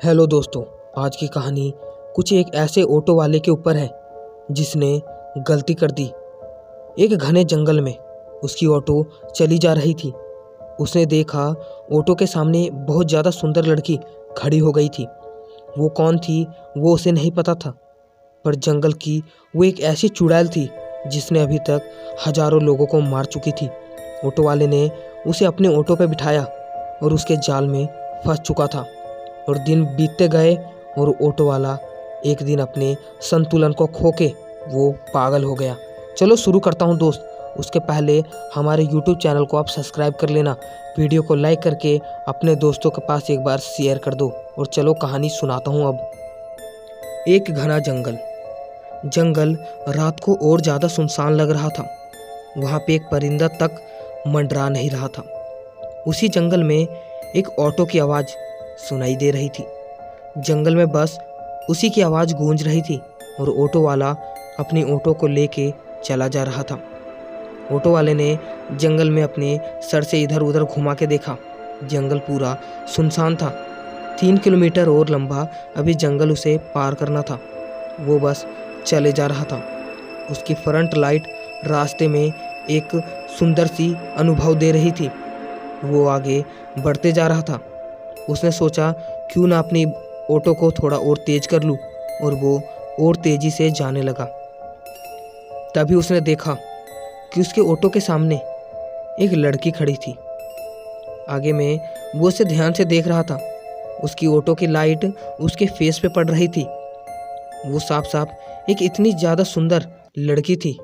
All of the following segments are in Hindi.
हेलो दोस्तों, आज की कहानी कुछ एक ऐसे ऑटो वाले के ऊपर है जिसने गलती कर दी। एक घने जंगल में उसकी ऑटो चली जा रही थी। उसने देखा ऑटो के सामने बहुत ज़्यादा सुंदर लड़की खड़ी हो गई थी। वो कौन थी वो उसे नहीं पता था, पर जंगल की वो एक ऐसी चुड़ैल थी जिसने अभी तक हजारों लोगों को मार चुकी थी। ऑटो वाले ने उसे अपने ऑटो पर बिठाया और उसके जाल में फंस चुका था। और दिन बीतते गए और ऑटो वाला एक दिन अपने संतुलन को खो के वो पागल हो गया। चलो शुरू करता हूँ दोस्त। उसके पहले हमारे YouTube चैनल को आप सब्सक्राइब कर लेना, वीडियो को लाइक करके अपने दोस्तों के पास एक बार शेयर कर दो। और चलो कहानी सुनाता हूँ अब। एक घना जंगल रात को और ज़्यादा सुनसान लग रहा था। वहाँ पे एक परिंदा तक मंडरा नहीं रहा था। उसी जंगल में एक ऑटो की आवाज़ सुनाई दे रही थी। जंगल में बस उसी की आवाज़ गूंज रही थी और ऑटो वाला अपनी ऑटो को लेके चला जा रहा था। ऑटो वाले ने जंगल में अपने सर से इधर उधर घुमा के देखा। जंगल पूरा सुनसान था। 3 किलोमीटर और लंबा अभी जंगल उसे पार करना था। वो बस चले जा रहा था। उसकी फ्रंट लाइट रास्ते में एक सुंदर सी अनुभव दे रही थी। वो आगे बढ़ते जा रहा था। उसने सोचा क्यों ना अपनी ऑटो को थोड़ा और तेज कर लूं, और वो और तेजी से जाने लगा। तभी उसने देखा कि उसके ऑटो के सामने एक लड़की खड़ी थी। आगे में वो उसे ध्यान से देख रहा था। उसकी ऑटो की लाइट उसके फेस पे पड़ रही थी। वो साफ साफ एक इतनी ज़्यादा सुंदर लड़की थी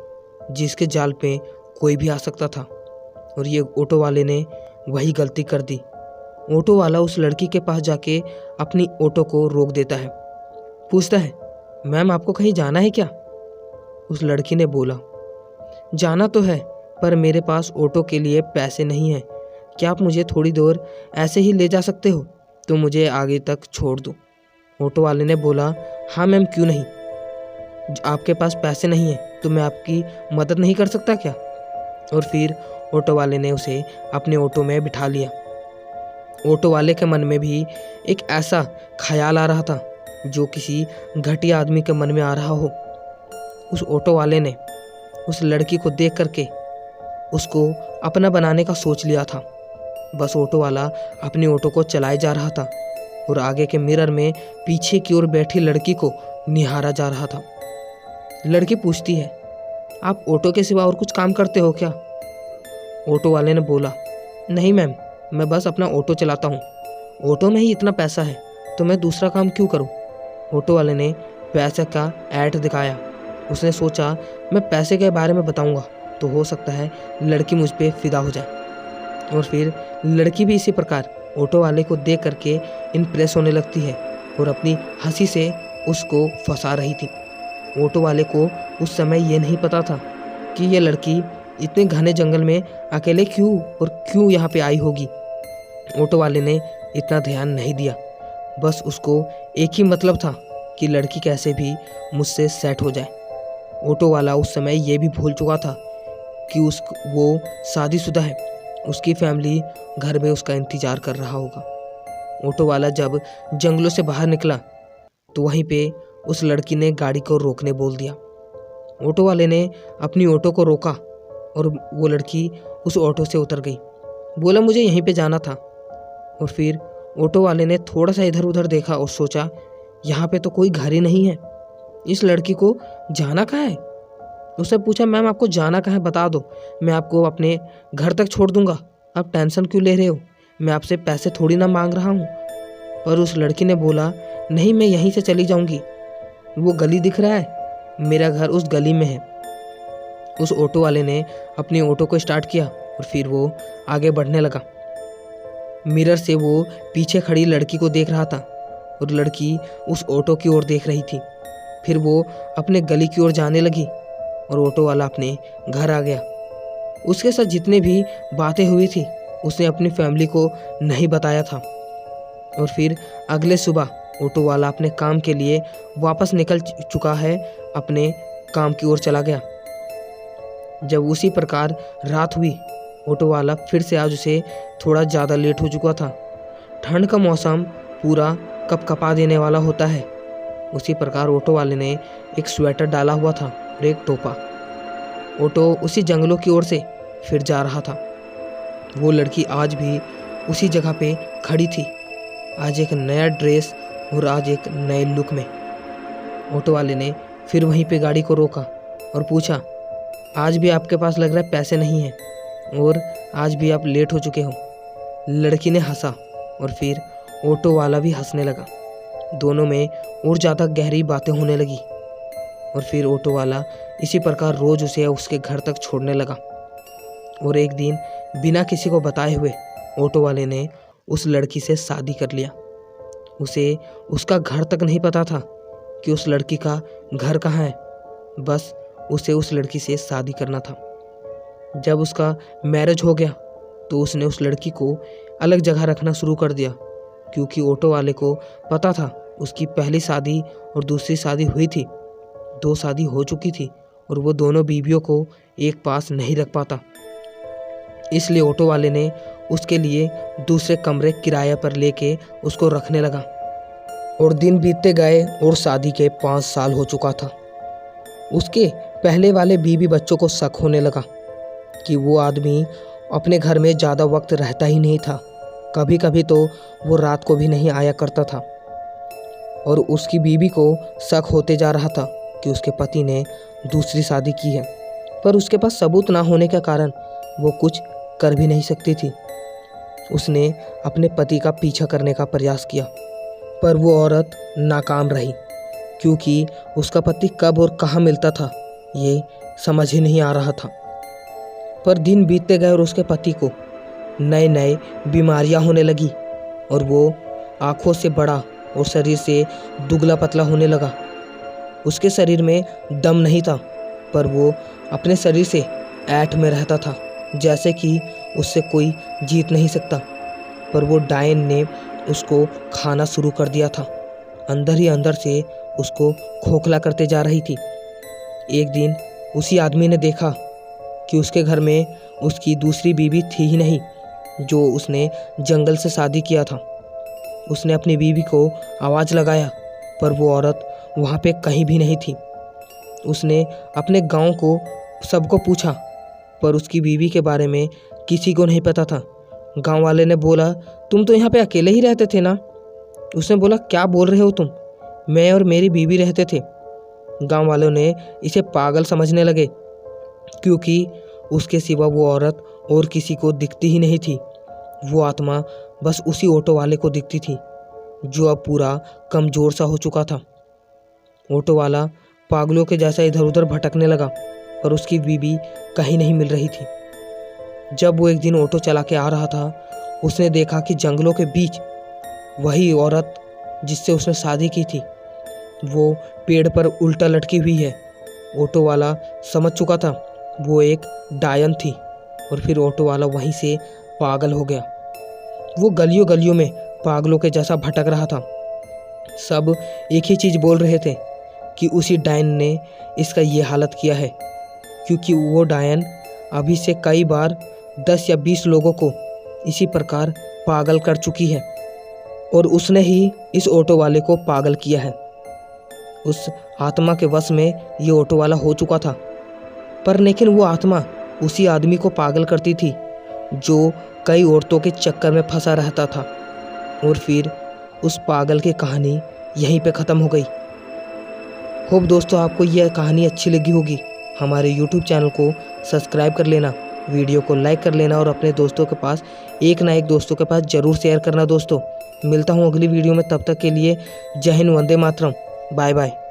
जिसके जाल पे कोई भी आ सकता था। और ये ऑटो वाले ने वही गलती कर दी। ऑटो वाला उस लड़की के पास जाके अपनी ऑटो को रोक देता है। पूछता है, मैम आपको कहीं जाना है क्या? उस लड़की ने बोला, जाना तो है, पर मेरे पास ऑटो के लिए पैसे नहीं हैं। क्या आप मुझे थोड़ी दूर ऐसे ही ले जा सकते हो तो मुझे आगे तक छोड़ दो। ऑटो वाले ने बोला, हाँ मैम, क्यों नहीं। आपके पास पैसे नहीं हैं तो मैं आपकी मदद नहीं कर सकता क्या? और फिर ऑटो वाले ने उसे अपने ऑटो में बिठा लिया। ऑटो वाले के मन में भी एक ऐसा ख्याल आ रहा था जो किसी घटिया आदमी के मन में आ रहा हो। उस ऑटो वाले ने उस लड़की को देख करके उसको अपना बनाने का सोच लिया था। बस ऑटो वाला अपनी ऑटो को चलाए जा रहा था और आगे के मिरर में पीछे की ओर बैठी लड़की को निहारा जा रहा था। लड़की पूछती है, आप ऑटो के सिवा और कुछ काम करते हो क्या? ऑटो वाले ने बोला, नहीं मैम, मैं बस अपना ऑटो चलाता हूँ। ऑटो में ही इतना पैसा है तो मैं दूसरा काम क्यों करूँ? ऑटो वाले ने पैसे का ऐड दिखाया। उसने सोचा मैं पैसे के बारे में बताऊँगा तो हो सकता है लड़की मुझ पे फिदा हो जाए। और फिर लड़की भी इसी प्रकार ऑटो वाले को देख करके इम्प्रेस होने लगती है और अपनी हंसी से उसको फंसा रही थी। ऑटो वाले को उस समय ये नहीं पता था कि ये लड़की इतने घने जंगल में अकेले क्यों यहाँ पे आई होगी। ऑटो वाले ने इतना ध्यान नहीं दिया। बस उसको एक ही मतलब था कि लड़की कैसे भी मुझसे सेट हो जाए। ऑटो वाला उस समय ये भी भूल चुका था कि वो शादीशुदा है। उसकी फैमिली घर में उसका इंतज़ार कर रहा होगा। ऑटो वाला जब जंगलों से बाहर निकला तो वहीं पे उस लड़की ने गाड़ी को रोकने बोल दिया। ऑटो वाले ने अपनी ऑटो को रोका और वो लड़की उस ऑटो से उतर गई। बोला, मुझे यहीं पे जाना था। और फिर ऑटो वाले ने थोड़ा सा इधर उधर देखा और सोचा, यहाँ पे तो कोई घर ही नहीं है, इस लड़की को जाना कहाँ है? उससे पूछा, मैम आपको जाना कहाँ है बता दो, मैं आपको अपने घर तक छोड़ दूंगा। आप टेंशन क्यों ले रहे हो? मैं आपसे पैसे थोड़ी ना मांग रहा हूँ। पर उस लड़की ने बोला, नहीं, मैं यहीं से चली जाऊँगी। वो गली दिख रहा है, मेरा घर उस गली में है। उस ऑटो वाले ने अपनी ऑटो को स्टार्ट किया और फिर वो आगे बढ़ने लगा। मिरर से वो पीछे खड़ी लड़की को देख रहा था और लड़की उस ऑटो की ओर देख रही थी। फिर वो अपने गली की ओर जाने लगी और ऑटो वाला अपने घर आ गया। उसके साथ जितने भी बातें हुई थी उसने अपनी फैमिली को नहीं बताया था। और फिर अगले सुबह ऑटो वाला अपने काम के लिए वापस निकल चुका है, अपने काम की ओर चला गया। जब उसी प्रकार रात हुई, ऑटो वाला फिर से आज उसे थोड़ा ज़्यादा लेट हो चुका था। ठंड का मौसम पूरा कपकपा देने वाला होता है, उसी प्रकार ऑटो वाले ने एक स्वेटर डाला हुआ था और एक टोपा। ऑटो उसी जंगलों की ओर से फिर जा रहा था। वो लड़की आज भी उसी जगह पे खड़ी थी, आज एक नया ड्रेस और आज एक नए लुक में। ऑटो वाले ने फिर वहीं पे गाड़ी को रोका और पूछा, आज भी आपके पास लग रहा है पैसे नहीं हैं और आज भी आप लेट हो चुके हो। लड़की ने हंसा और फिर ऑटो वाला भी हंसने लगा। दोनों में और ज़्यादा गहरी बातें होने लगी और फिर ऑटो वाला इसी प्रकार रोज़ उसे उसके घर तक छोड़ने लगा। और एक दिन बिना किसी को बताए हुए ऑटो वाले ने उस लड़की से शादी कर लिया। उसे उसका घर तक नहीं पता था कि उस लड़की का घर कहाँ है, बस उसे उस लड़की से शादी करना था। जब उसका मैरिज हो गया तो उसने उस लड़की को अलग जगह रखना शुरू कर दिया, क्योंकि ऑटो वाले को पता था उसकी पहली शादी और दूसरी शादी हुई थी, 2 शादी हो चुकी थी और वो दोनों बीवियों को एक पास नहीं रख पाता। इसलिए ऑटो वाले ने उसके लिए दूसरे कमरे किराए पर लेके उसको रखने लगा। और दिन बीतते गए और शादी के 5 साल हो चुका था। उसके पहले वाले बीवी बच्चों को शक होने लगा कि वो आदमी अपने घर में ज़्यादा वक्त रहता ही नहीं था। कभी कभी तो वो रात को भी नहीं आया करता था। और उसकी बीवी को शक होते जा रहा था कि उसके पति ने दूसरी शादी की है, पर उसके पास सबूत ना होने के कारण वो कुछ कर भी नहीं सकती थी। उसने अपने पति का पीछा करने का प्रयास किया, पर वो औरत नाकाम रही, क्योंकि उसका पति कब और कहाँ मिलता था ये समझ ही नहीं आ रहा था। पर दिन बीतते गए और उसके पति को नए नए बीमारियां होने लगी और वो आँखों से बड़ा और शरीर से दुबला पतला होने लगा। उसके शरीर में दम नहीं था, पर वो अपने शरीर से ऐंठ में रहता था, जैसे कि उससे कोई जीत नहीं सकता। पर वो डायन ने उसको खाना शुरू कर दिया था, अंदर ही अंदर से उसको खोखला करते जा रही थी। एक दिन उसी आदमी ने देखा कि उसके घर में उसकी दूसरी बीवी थी ही नहीं, जो उसने जंगल से शादी किया था। उसने अपनी बीवी को आवाज़ लगाया, पर वो औरत वहाँ पे कहीं भी नहीं थी। उसने अपने गांव को सबको पूछा, पर उसकी बीवी के बारे में किसी को नहीं पता था। गांव वाले ने बोला, तुम तो यहाँ पे अकेले ही रहते थे ना? उसने बोला, क्या बोल रहे हो तुम? मैं और मेरी बीवी रहते थे। गांव वालों ने इसे पागल समझने लगे, क्योंकि उसके सिवा वो औरत और किसी को दिखती ही नहीं थी। वो आत्मा बस उसी ऑटो वाले को दिखती थी, जो अब पूरा कमज़ोर सा हो चुका था। ऑटो वाला पागलों के जैसा इधर उधर भटकने लगा, पर उसकी बीवी कहीं नहीं मिल रही थी। जब वो एक दिन ऑटो चला के आ रहा था, उसने देखा कि जंगलों के बीच वही औरत जिससे उसने शादी की थी, वो पेड़ पर उल्टा लटकी हुई है। ऑटो वाला समझ चुका था वो एक डायन थी, और फिर ऑटो वाला वहीं से पागल हो गया। वो गलियों गलियों में पागलों के जैसा भटक रहा था। सब एक ही चीज़ बोल रहे थे कि उसी डायन ने इसका ये हालत किया है, क्योंकि वो डायन अभी से कई बार 10 या 20 लोगों को इसी प्रकार पागल कर चुकी है, और उसने ही इस ऑटो वाले को पागल किया है। उस आत्मा के वश में ये ऑटो वाला हो चुका था, पर लेकिन वो आत्मा उसी आदमी को पागल करती थी जो कई औरतों के चक्कर में फंसा रहता था। और फिर उस पागल की कहानी यहीं पे ख़त्म हो गई। होप दोस्तों आपको यह कहानी अच्छी लगी होगी। हमारे YouTube चैनल को सब्सक्राइब कर लेना, वीडियो को लाइक कर लेना और अपने दोस्तों के पास एक ना एक दोस्तों के पास ज़रूर शेयर करना। दोस्तों मिलता हूँ अगली वीडियो में, तब तक के लिए जय हिंद, वंदे मातरम, बाय बाय।